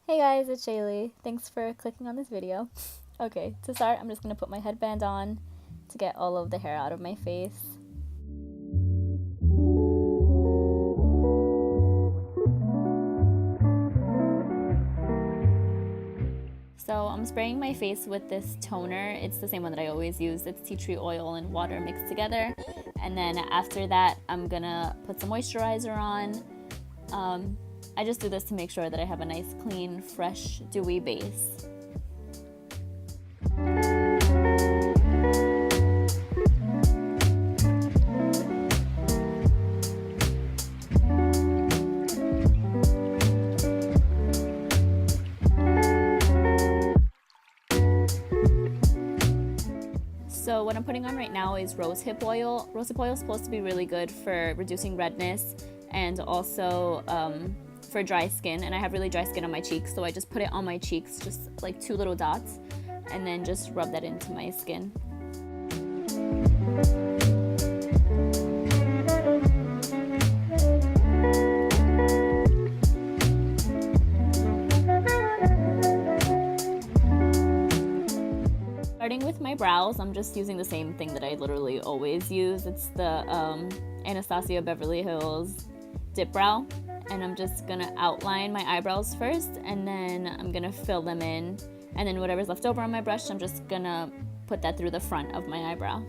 Hey guys, it's Sheily. Thanks for clicking on this video. Okay, to start, I'm just going to put my headband on to get all of the hair out of my face. So I'm spraying my face with this toner. It's the same one that I always use. It's tea tree oil and water mixed together. And then after that, I'm gonna put some moisturizer on. I just do this to make sure that I have a nice, clean, fresh, dewy base. So what I'm putting on right now is rosehip oil. Rosehip oil is supposed to be really good for reducing redness and also for dry skin, and I have really dry skin on my cheeks, so I just put it on my cheeks, just like 2 little dots, and then just rub that into my skin. Starting with my brows, I'm just using the same thing that I literally always use. It's the Anastasia Beverly Hills Dip Brow, and I'm just gonna outline my eyebrows first, and then I'm gonna fill them in, and then whatever's left over on my brush, I'm just gonna put that through the front of my eyebrow.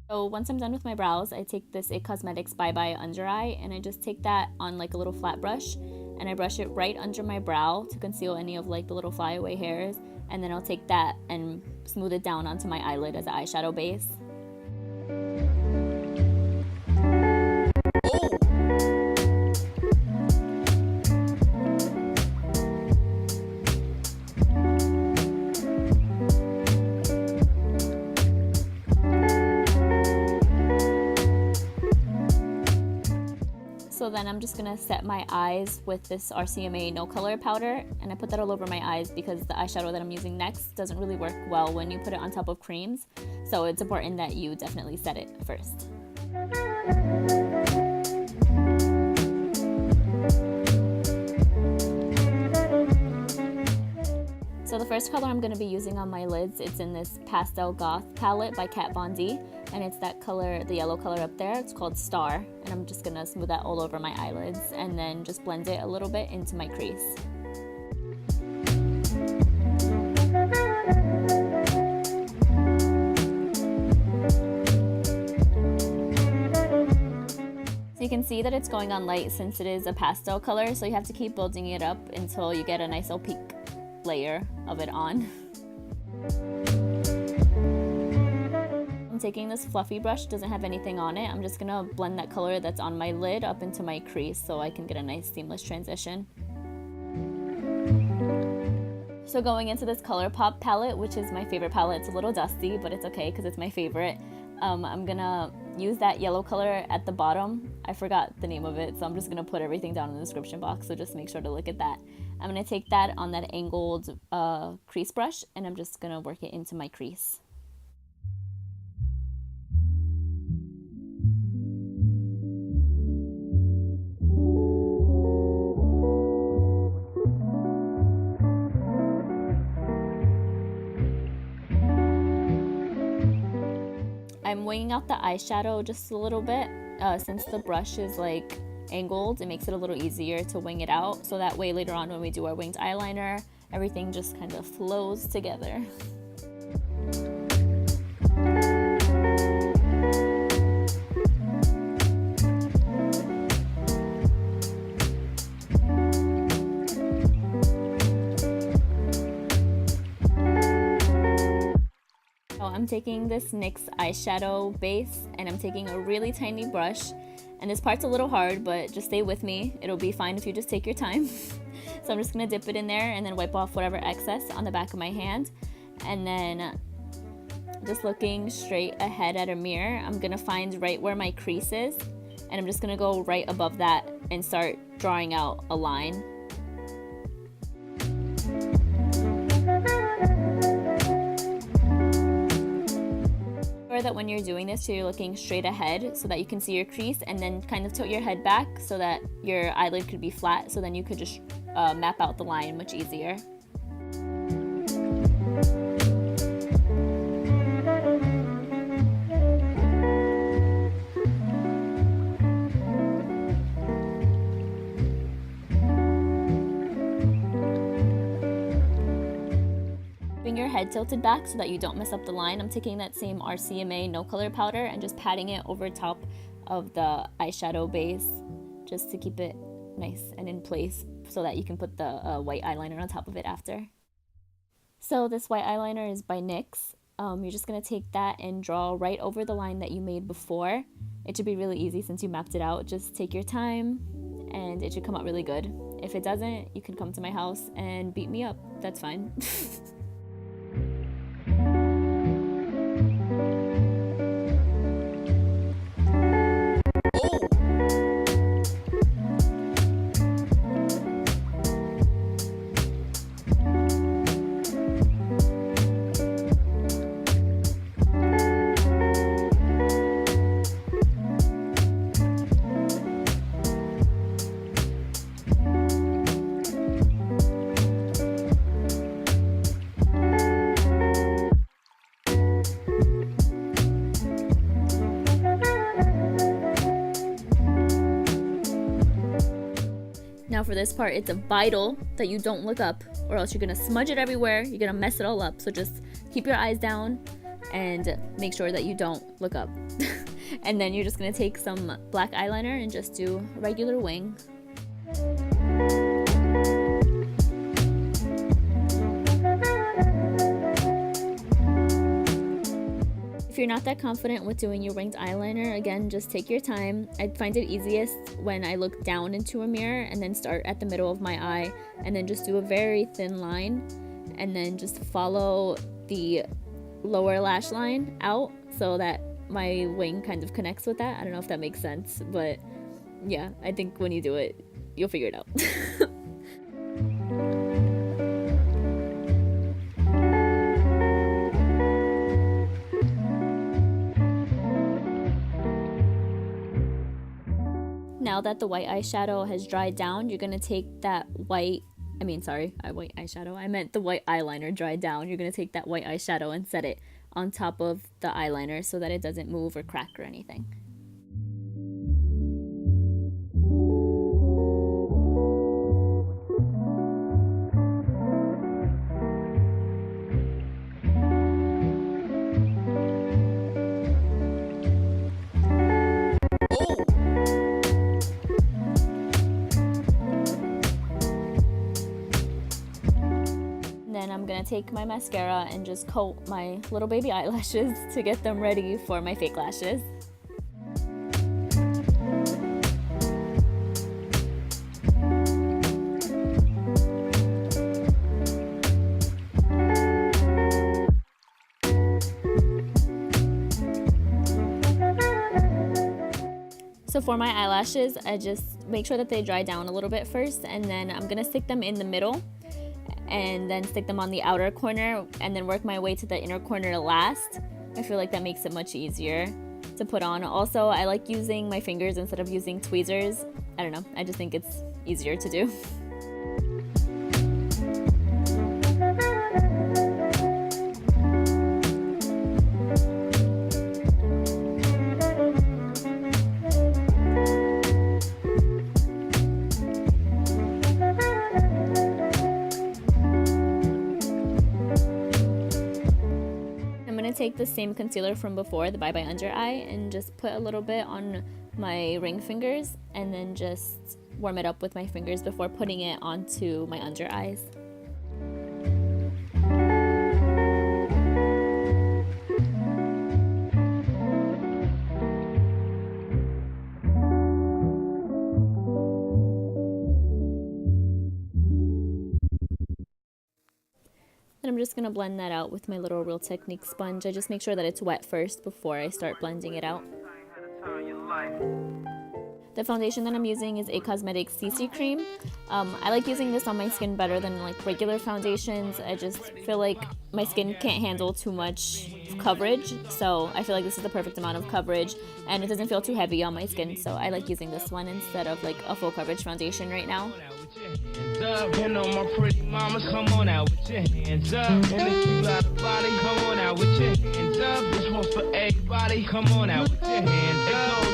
So once I'm done with my brows, I take this IT Cosmetics Bye Bye Under Eye, and I just take that on like a little flat brush, and I brush it right under my brow to conceal any of like the little flyaway hairs, and then I'll take that and smooth it down onto my eyelid as an eyeshadow base. So then I'm just gonna set my eyes with this RCMA No Color powder, and I put that all over my eyes because the eyeshadow that I'm using next doesn't really work well when you put it on top of creams, so it's important that you definitely set it first. So the first color I'm going to be using on my lids, it's in this Pastel Goth palette by Kat Von D, and it's that color, the yellow color up there. It's called Star, and I'm just going to smooth that all over my eyelids and then just blend it a little bit into my crease. So you can see that it's going on light since it is a pastel color, so you have to keep building it up until you get a nice opaque layer of it on. I'm taking this fluffy brush, doesn't have anything on it. I'm just gonna blend that color that's on my lid up into my crease so I can get a nice seamless transition. So going into this ColourPop palette, which is my favorite palette, it's a little dusty, but it's okay because it's my favorite. I'm gonna use that yellow color at the bottom. I forgot the name of it, so I'm just gonna put everything down in the description box, so just make sure to look at that. I'm gonna take that on that angled crease brush, and I'm just gonna work it into my crease. I'm winging out the eyeshadow just a little bit. Since the brush is like angled, it makes it a little easier to wing it out, so that way later on when we do our winged eyeliner, everything just kind of flows together. I'm taking this NYX eyeshadow base, and I'm taking a really tiny brush, and this part's a little hard, but just stay with me. It'll be fine if you just take your time. So I'm just gonna dip it in there and then wipe off whatever excess on the back of my hand. And then just looking straight ahead at a mirror, I'm gonna find right where my crease is, and I'm just gonna go right above that and start drawing out a line. That when you're doing this, so you're looking straight ahead so that you can see your crease, and then kind of tilt your head back so that your eyelid could be flat, so then you could just map out the line much easier. Your head tilted back so that you don't mess up the line. I'm taking that same RCMA no color powder and just patting it over top of the eyeshadow base just to keep it nice and in place so that you can put the white eyeliner on top of it after. So this white eyeliner is by NYX. You're just going to take that and draw right over the line that you made before. It should be really easy since you mapped it out. Just take your time and it should come out really good. If it doesn't, you can come to my house and beat me up. That's fine. Now for this part, it's vital that you don't look up, or else you're gonna smudge it everywhere, you're gonna mess it all up. So just keep your eyes down and make sure that you don't look up. And then you're just gonna take some black eyeliner and just do a regular wing. If you're not that confident with doing your winged eyeliner, again, just take your time. I find it easiest when I look down into a mirror and then start at the middle of my eye and then just do a very thin line and then just follow the lower lash line out so that my wing kind of connects with that. I don't know if that makes sense, but yeah, I think when you do it, you'll figure it out. Now that the white eyeshadow has dried down, you're gonna take that white eyeshadow. I meant the white eyeliner dried down. You're gonna take that white eyeshadow and set it on top of the eyeliner so that it doesn't move or crack or anything. Then I'm gonna take my mascara and just coat my little baby eyelashes to get them ready for my fake lashes. So for my eyelashes, I just make sure that they dry down a little bit first, and then I'm gonna stick them in the middle and then stick them on the outer corner and then work my way to the inner corner last. I feel like that makes it much easier to put on. Also, I like using my fingers instead of using tweezers. I don't know, I just think it's easier to do. Take the same concealer from before, the Bye Bye Under Eye, and just put a little bit on my ring fingers and then just warm it up with my fingers before putting it onto my under eyes. Then I'm I'm just gonna blend that out with my little Real Technique sponge. I just make sure that it's wet first before I start blending it out. The foundation that I'm using is A Cosmetics CC Cream. I like using this on my skin better than like regular foundations. I just feel like my skin can't handle too much coverage, so I feel like this is the perfect amount of coverage, and it doesn't feel too heavy on my skin, so I like using this one instead of like a full coverage foundation right now. And on my pretty mamas, come on out with your hands up. And if you got a body, come on out with your hands up. This one's for everybody, come on out with your hands up.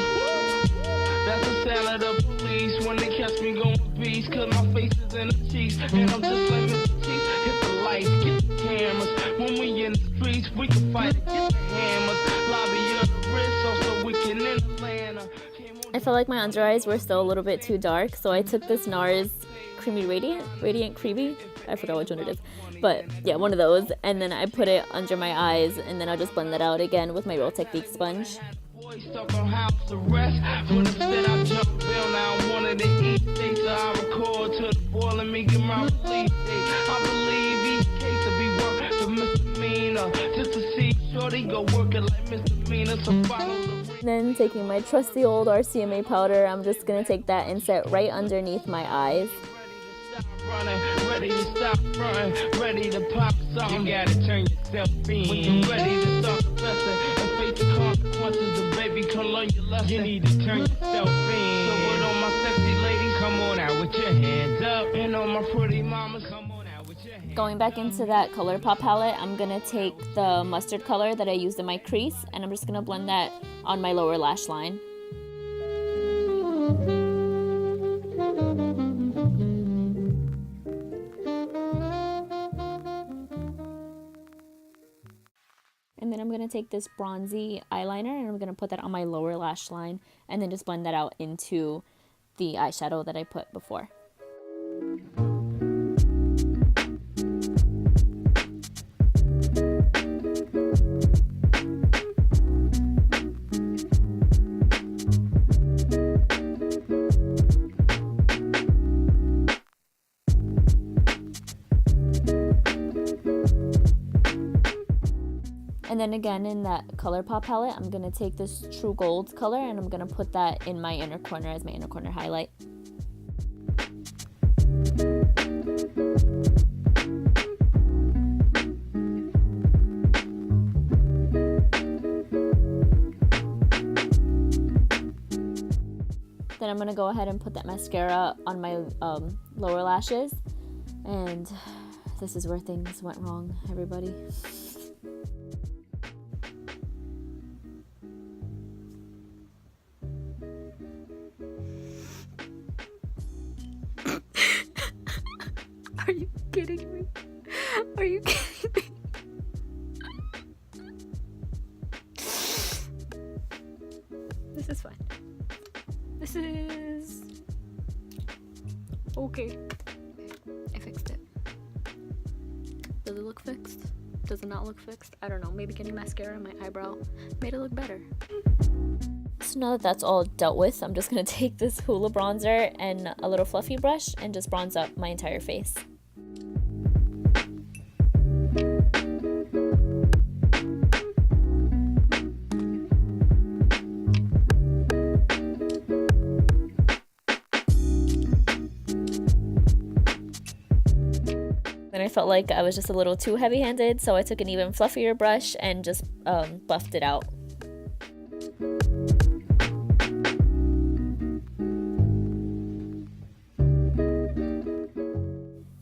That's the sound of the police when they catch me going beast, cause my face is in the cheeks, and I'm just like Mr. Cheeks. Hit the lights, get the cameras. When we in the streets, we can fight it, get the hammers. Lobby of the wrist, so we can in Atlanta. I felt like my under eyes were still a little bit too dark, so I took this NARS Creamy Radiant Creamy, I forgot which one it is, but yeah, one of those, and then I put it under my eyes, and then I'll just blend that out again with my Real Technique sponge. Stuck on house arrest, but instead I jump bail. Now I'm one of the East States, so I record to the boil and me get my release date. I believe each case will be worth the misdemeanor, just to see shorty go work it like misdemeanor, so follow the. Then taking my trusty old RCMA powder, I'm just gonna take that and set right underneath my eyes. Ready to stop running, ready to pop something. You gotta turn yourself in. When you're ready to start confessing and face the consequences, the baby come learn your lesson. You need to turn yourself in. So with all my sexy ladies, come on out with your hands up. And all my pretty mamas, come on out with your hands up. Going back into that ColourPop palette, I'm gonna take the mustard color that I used in my crease, and I'm just gonna blend that on my lower lash line. And then I'm going to take this bronzy eyeliner and I'm going to put that on my lower lash line and then just blend that out into the eyeshadow that I put before. And then again in that ColourPop palette, I'm going to take this True Gold color and I'm going to put that in my inner corner as my inner corner highlight. Then I'm going to go ahead and put that mascara on my lower lashes. And this is where things went wrong, everybody. Are you kidding me? Are you kidding me? This is fine. This is okay. I fixed it. Does it look fixed? Does it not look fixed? I don't know. Maybe getting mascara on my eyebrow made it look better. So now that that's all dealt with, I'm just gonna take this Hoola bronzer and a little fluffy brush and just bronze up my entire face. Then I felt like I was just a little too heavy-handed, so I took an even fluffier brush and just buffed it out.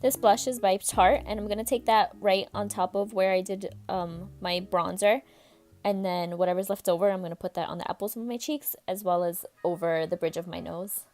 This blush is by Tarte, and I'm going to take that right on top of where I did my bronzer, and then whatever's left over, I'm going to put that on the apples of my cheeks, as well as over the bridge of my nose.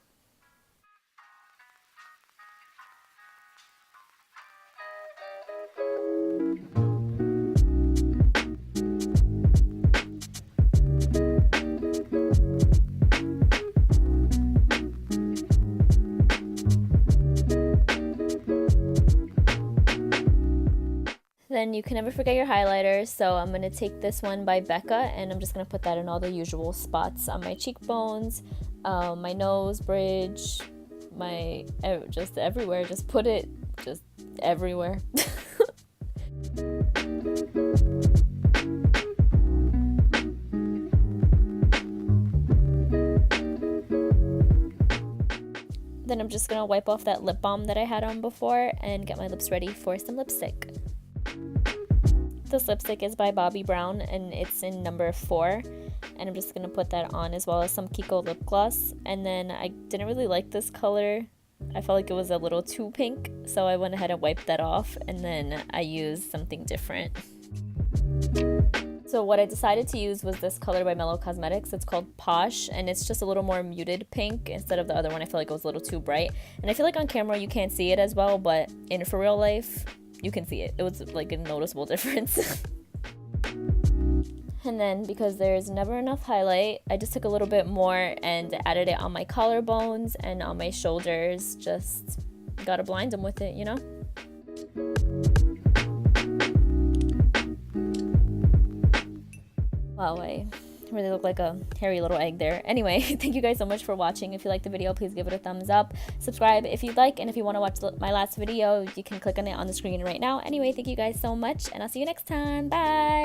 Then you can never forget your highlighters, so I'm going to take this one by Becca and I'm just going to put that in all the usual spots on my cheekbones, my nose bridge, just everywhere. Just put it just everywhere. then I'm just gonna wipe off that lip balm that I had on before and get my lips ready for some lipstick. This lipstick is by Bobbi Brown and it's in number 4. And I'm just gonna put that on, as well as some Kiko lip gloss. And then I didn't really like this color. I felt like it was a little too pink, so I went ahead and wiped that off, and then I used something different. So what I decided to use was this color by Mellow Cosmetics. It's called Posh, and it's just a little more muted pink instead of the other one. I feel like it was a little too bright. And I feel like on camera you can't see it as well, but in for real life, you can see it. It was like a noticeable difference. And then, because there's never enough highlight, I just took a little bit more and added it on my collarbones and on my shoulders. Just gotta blind them with it, you know? Wow, I really look like a hairy little egg there. Anyway, thank you guys so much for watching. If you liked the video, please give it a thumbs up. Subscribe if you'd like, and if you want to watch my last video, you can click on it on the screen right now. Anyway, thank you guys so much, and I'll see you next time. Bye!